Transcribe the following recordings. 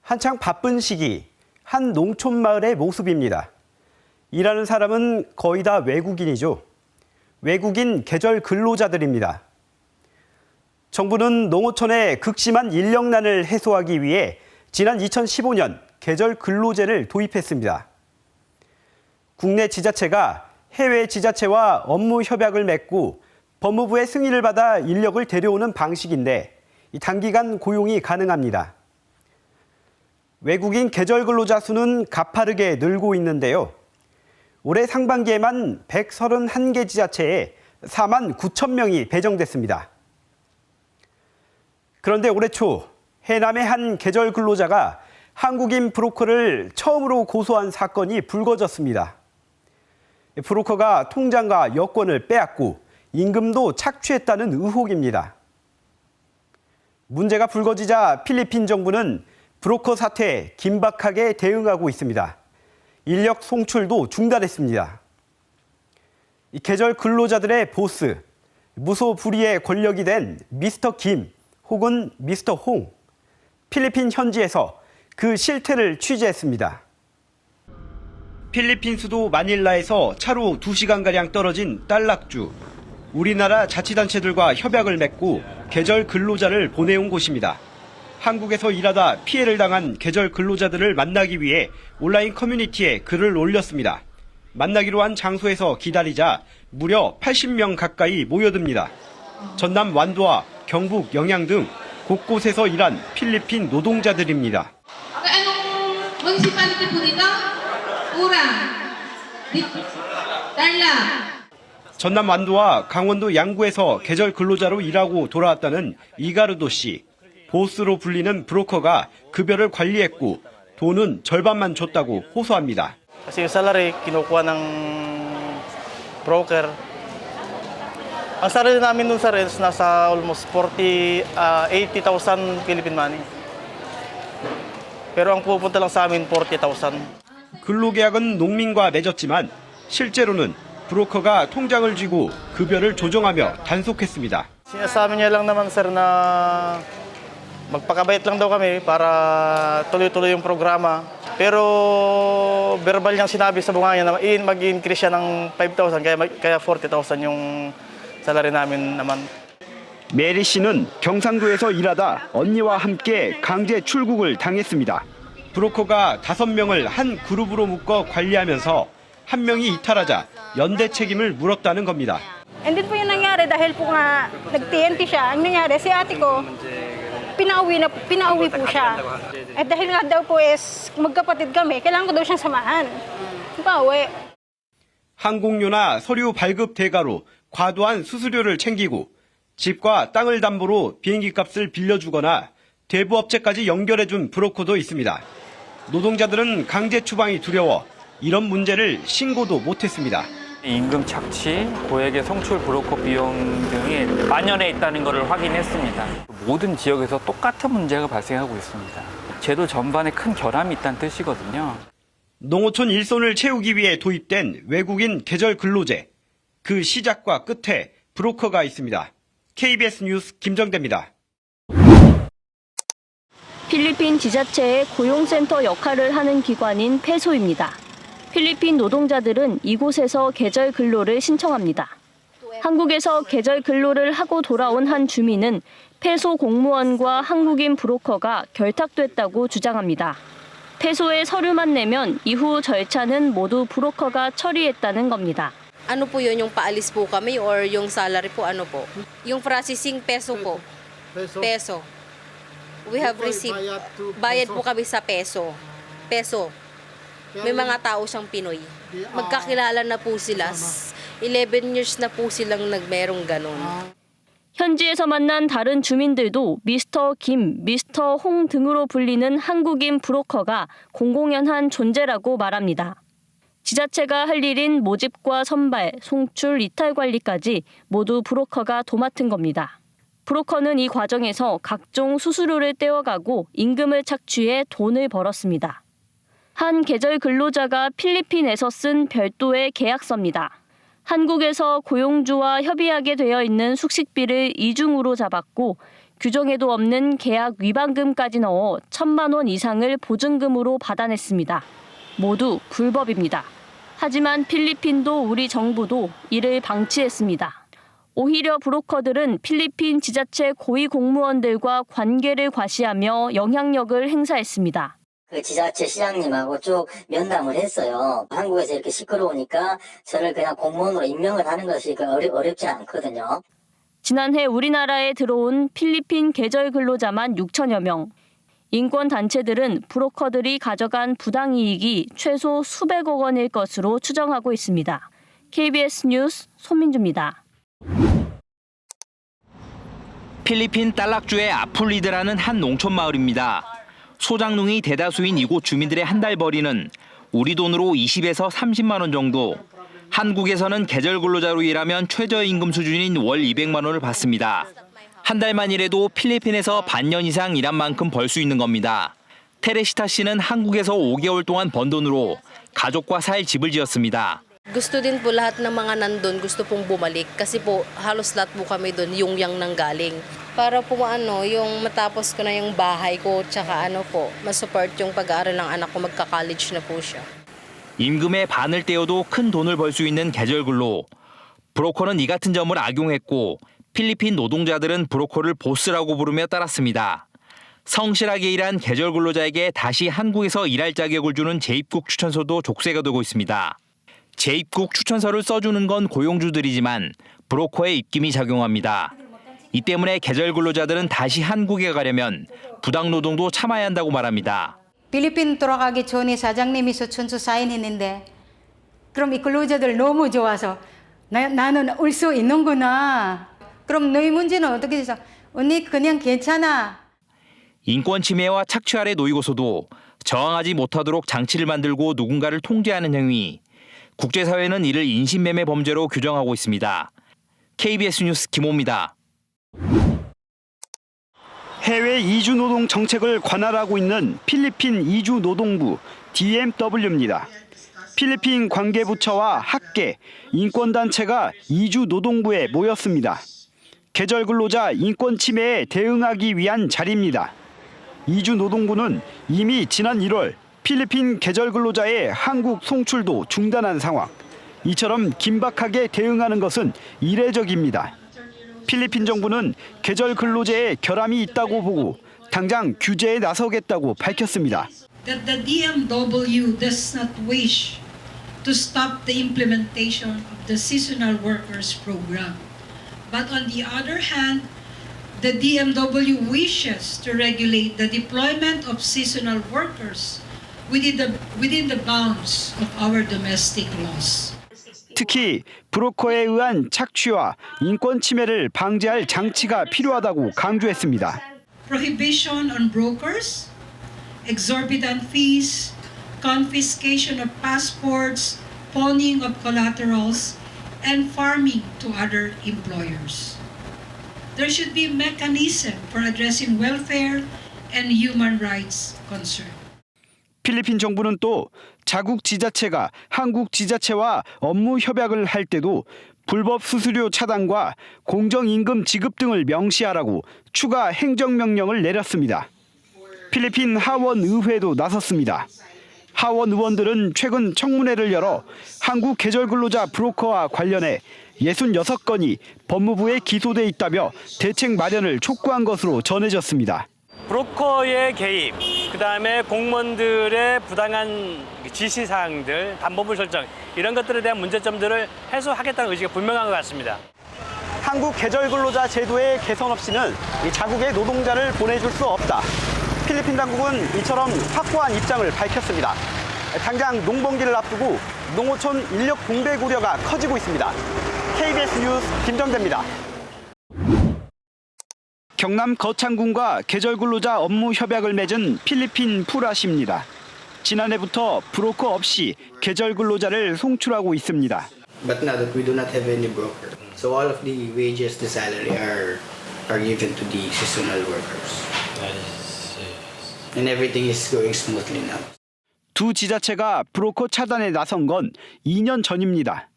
한창 바쁜 시기, 한 농촌 마을의 모습입니다. 일하는 사람은 거의 다 외국인이죠. 외국인 계절 근로자들입니다. 정부는 농어촌의 극심한 인력난을 해소하기 위해 지난 2015년 계절 근로제를 도입했습니다. 국내 지자체가 해외 지자체와 업무 협약을 맺고 법무부의 승인을 받아 인력을 데려오는 방식인데 단기간 고용이 가능합니다. 외국인 계절 근로자 수는 가파르게 늘고 있는데요. 올해 상반기에만 131개 지자체에 4만 9천 명이 배정됐습니다. 그런데 올해 초 해남의 한 계절 근로자가 한국인 브로커를 처음으로 고소한 사건이 불거졌습니다. 브로커가 통장과 여권을 빼앗고 임금도 착취했다는 의혹입니다. 문제가 불거지자 필리핀 정부는 브로커 사태에 긴박하게 대응하고 있습니다. 인력 송출도 중단했습니다. 이 계절 근로자들의 보스, 무소불위의 권력이 된 미스터 김 혹은 미스터 홍. 필리핀 현지에서 그 실태를 취재했습니다. 필리핀 수도 마닐라에서 차로 2시간가량 떨어진 딸락주. 우리나라 자치단체들과 협약을 맺고 계절 근로자를 보내온 곳입니다. 한국에서 일하다 피해를 당한 계절 근로자들을 만나기 위해 온라인 커뮤니티에 글을 올렸습니다. 만나기로 한 장소에서 기다리자 무려 80명 가까이 모여듭니다. 전남 완도와 경북 영양 등 곳곳에서 일한 필리핀 노동자들입니다. 전남 완도와 강원도 양구에서 계절 근로자로 일하고 돌아왔다는 이가르도 씨. 보스로 불리는 브로커가 급여를 관리했고 돈은 절반만 줬다고 호소합니다. Kasi yung salary kinukuha ng broker. Ang salary namin nun sa Reds nasa almost 80,000 Philippine money. Pero ang pupunta lang sa amin 40,000. 근로계약은 농민과 맺었지만 실제로는 브로커가 통장을 쥐고 급여를 조정하며 단속했습니다. Sinasabi niya lang naman sir na magpakabait lang daw kami para tuloy-tuloy yung programa. Pero verbal niyang sinabi sa bunga niya na mag-increase siya ng 5,000 kaya 40,000 yung salary namin naman. 메리 씨는 경상도에서 일하다 언니와 함께 강제 출국을 당했습니다. 브로커가 5명을 한 그룹으로 묶어 관리하면서 한 명이 이탈하자 연대 책임을 물었다는 겁니다. And then po yung nangyari dahil po nga nag-TNT siya. Ang nangyari, si ate ko, pinauwi po siya. At dahil nga daw po is magkapatid kami, kailangan ko daw siyang samahan. pauwi. 항공료나 서류 발급 대가로 과도한 수수료를 챙기고 집과 땅을 담보로 비행기 값을 빌려주거나 대부업체까지 연결해준 브로커도 있습니다. 노동자들은 강제 추방이 두려워 이런 문제를 신고도 못했습니다. 임금 착취, 고액의 송출 브로커 비용 등이 만연해 있다는 것을 확인했습니다. 모든 지역에서 똑같은 문제가 발생하고 있습니다. 제도 전반에 큰 결함이 있다는 뜻이거든요. 농어촌 일손을 채우기 위해 도입된 외국인 계절 근로제. 그 시작과 끝에 브로커가 있습니다. KBS 뉴스 김정대입니다. 필리핀 지자체의 고용센터 역할을 하는 기관인 페소입니다. 필리핀 노동자들은 이곳에서 계절 근로를 신청합니다. 한국에서 계절 근로를 하고 돌아온 한 주민은 페소 공무원과 한국인 브로커가 결탁됐다고 주장합니다. 페소에 서류만 내면 이후 절차는 모두 브로커가 처리했다는 겁니다. Ano po yun, yung paalis po kami or yung salary po, ano po? Yung processing peso po. Peso. We have received. Bayad po kami sa peso. Peso. May mga tao siyang Pinoy. Magkakilala na po sila. 11 years na po silang nagmerong ganon. 현지에서 만난 다른 주민들도 미스터 김, 미스터 홍 등으로 불리는 한국인 브로커가 공공연한 존재라고 말합니다. 지자체가 할 일인 모집과 선발, 송출, 이탈 관리까지 모두 브로커가 도맡은 겁니다. 브로커는 이 과정에서 각종 수수료를 떼어가고 임금을 착취해 돈을 벌었습니다. 한 계절 근로자가 필리핀에서 쓴 별도의 계약서입니다. 한국에서 고용주와 협의하게 되어 있는 숙식비를 이중으로 잡았고 규정에도 없는 계약 위반금까지 넣어 1,000만 원 이상을 보증금으로 받아냈습니다. 모두 불법입니다. 하지만 필리핀도 우리 정부도 이를 방치했습니다. 오히려 브로커들은 필리핀 지자체 고위 공무원들과 관계를 과시하며 영향력을 행사했습니다. 그 지자체 시장님하고 쭉 면담을 했어요. 한국에서 이렇게 시끄러우니까 저를 그냥 공무원으로 임명을 하는 것이 어렵지 않거든요. 지난해 우리나라에 들어온 필리핀 계절 근로자만 6천여 명. 인권단체들은 브로커들이 가져간 부당이익이 최소 수백억 원일 것으로 추정하고 있습니다. KBS 뉴스 손민주입니다. 필리핀 딸락주의 아풀리드라는 한 농촌 마을입니다. 소작농이 대다수인 이곳 주민들의 한 달 벌이는 우리 돈으로 20에서 30만 원 정도. 한국에서는 계절 근로자로 일하면 최저임금 수준인 월 200만 원을 받습니다. 한 달만 일해도 필리핀에서 반년 이상 일한 만큼 벌 수 있는 겁니다. 테레시타 씨는 한국에서 5개월 동안 번 돈으로 가족과 살 집을 지었습니다. Gusto din po lahat ng mga nandun, gusto pong bumalik kasi po halos lahat po kami doon yung nanggaling. Para po yung matapos ko na yung bahay ko tsaka masupport yung pag-aaral ng anak ko, magka-college na po siya. 임금의 반을 떼어도 큰 돈을 벌 수 있는 계절 근로. 브로커는 이 같은 점을 악용했고 필리핀 노동자들은 브로커를 보스라고 부르며 따랐습니다. 성실하게 일한 계절 근로자에게 다시 한국에서 일할 자격을 주는 재입국 추천서도 족쇄가 되고 있습니다. 재입국 추천서를 써주는 건 고용주들이지만 브로커의 입김이 작용합니다. 이 때문에 계절 근로자들은 다시 한국에 가려면 부당 노동도 참아야 한다고 말합니다. 필리핀 돌아가기 전에 사장님이 추천서 사인했는데 그럼 이 근로자들 너무 좋아서 나는 올 수 있는구나. 그럼 너희 문제는 어떻게 돼서 언니 그냥 괜찮아. 인권 침해와 착취 아래 놓이고서도 저항하지 못하도록 장치를 만들고 누군가를 통제하는 행위. 국제사회는 이를 인신매매 범죄로 규정하고 있습니다. KBS 뉴스 김호입니다. 해외 이주 노동 정책을 관할하고 있는 필리핀 이주 노동부 DMW입니다. 필리핀 관계부처와 학계, 인권단체가 이주 노동부에 모였습니다. 계절 근로자 인권 침해에 대응하기 위한 자리입니다. 이주 노동부는 이미 지난 1월 필리핀 계절 근로자의 한국 송출도 중단한 상황. 이처럼 긴박하게 대응하는 것은 이례적입니다. 필리핀 정부는 계절 근로제에 결함이 있다고 보고 당장 규제에 나서겠다고 밝혔습니다. That the DMW does not wish to stop the implementation of the seasonal workers program. But on the other hand, the DMW wishes to regulate the deployment of seasonal workers within the bounds of our domestic laws. 특히 브로커에 의한 착취와 인권 침해를 방지할 장치가 필요하다고 강조했습니다. Prohibition on brokers, exorbitant fees, confiscation of passports, pawning of collaterals, and farming to other employers. There should be a mechanism for addressing welfare and human rights concerns. 필리핀 정부는 또 자국 지자체가 한국 지자체와 업무 협약을 할 때도 불법 수수료 차단과 공정임금 지급 등을 명시하라고 추가 행정명령을 내렸습니다. 필리핀 하원 의회도 나섰습니다. 하원 의원들은 최근 청문회를 열어 한국 계절 근로자 브로커와 관련해 66건이 법무부에 기소돼 있다며 대책 마련을 촉구한 것으로 전해졌습니다. 브로커의 개입, 그다음에 공무원들의 부당한 지시사항들, 담보물 설정 이런 것들에 대한 문제점들을 해소하겠다는 의지가 분명한 것 같습니다. 한국 계절 근로자 제도의 개선 없이는 자국의 노동자를 보내줄 수 없다. 필리핀 당국은 이처럼 확고한 입장을 밝혔습니다. 당장 농번기를 앞두고 농어촌 인력 공백 우려가 커지고 있습니다. KBS 뉴스 김정대입니다. 경남 거창군과 계절 근로자 업무 협약을 맺은 필리핀 푸라시입니다. 지난해부터 브로커 없이 계절 근로자를 송출하고 있습니다. But now that we do not have any broker, so all of the wages, the salary are given to the seasonal workers. And everything is going smoothly now. 두 지자체가 브로커 차단에 나선 건 2년 전입니다.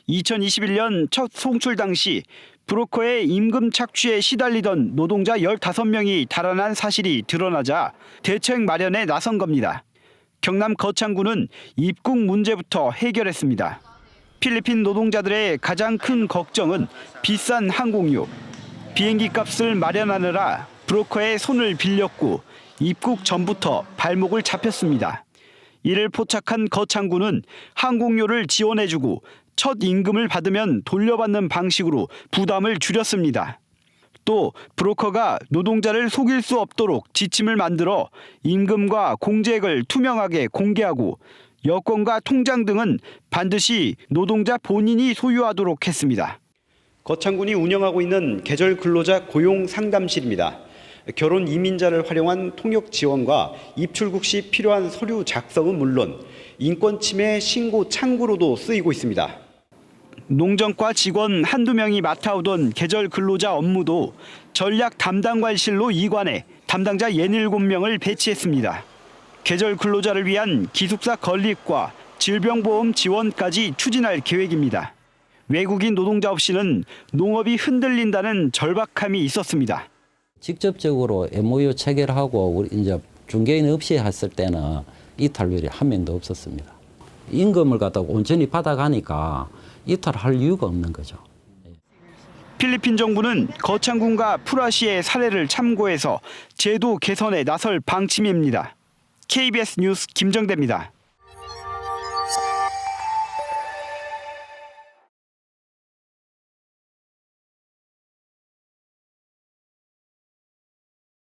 2021년 첫 송출 당시 브로커의 임금 착취에 시달리던 노동자 15명이 달아난 사실이 드러나자 대책 마련에 나선 겁니다. 경남 거창군은 입국 문제부터 해결했습니다. 필리핀 노동자들의 가장 큰 걱정은 비싼 항공료. 비행기 값을 마련하느라 브로커의 손을 빌렸고 입국 전부터 발목을 잡혔습니다. 이를 포착한 거창군은 항공료를 지원해주고 첫 임금을 받으면 돌려받는 방식으로 부담을 줄였습니다. 또 브로커가 노동자를 속일 수 없도록 지침을 만들어 임금과 공제액을 투명하게 공개하고 여권과 통장 등은 반드시 노동자 본인이 소유하도록 했습니다. 거창군이 운영하고 있는 계절 근로자 고용 상담실입니다. 결혼 이민자를 활용한 통역 지원과 입출국 시 필요한 서류 작성은 물론 인권 침해 신고 창구로도 쓰이고 있습니다. 농정과 직원 한두 명이 맡아오던 계절 근로자 업무도 전략 담당관실로 이관해 담당자 67명을 배치했습니다. 계절 근로자를 위한 기숙사 건립과 질병보험 지원까지 추진할 계획입니다. 외국인 노동자 없이는 농업이 흔들린다는 절박함이 있었습니다. 직접적으로 MOU 체결하고 우리 이제 중개인 없이 했을 때는 이탈률이 한 명도 없었습니다. 임금을 갖다가 온전히 받아가니까 이탈할 이유가 없는 거죠. 필리핀 정부는 거창군과 프라시의 사례를 참고해서 제도 개선에 나설 방침입니다. KBS 뉴스 김정대입니다.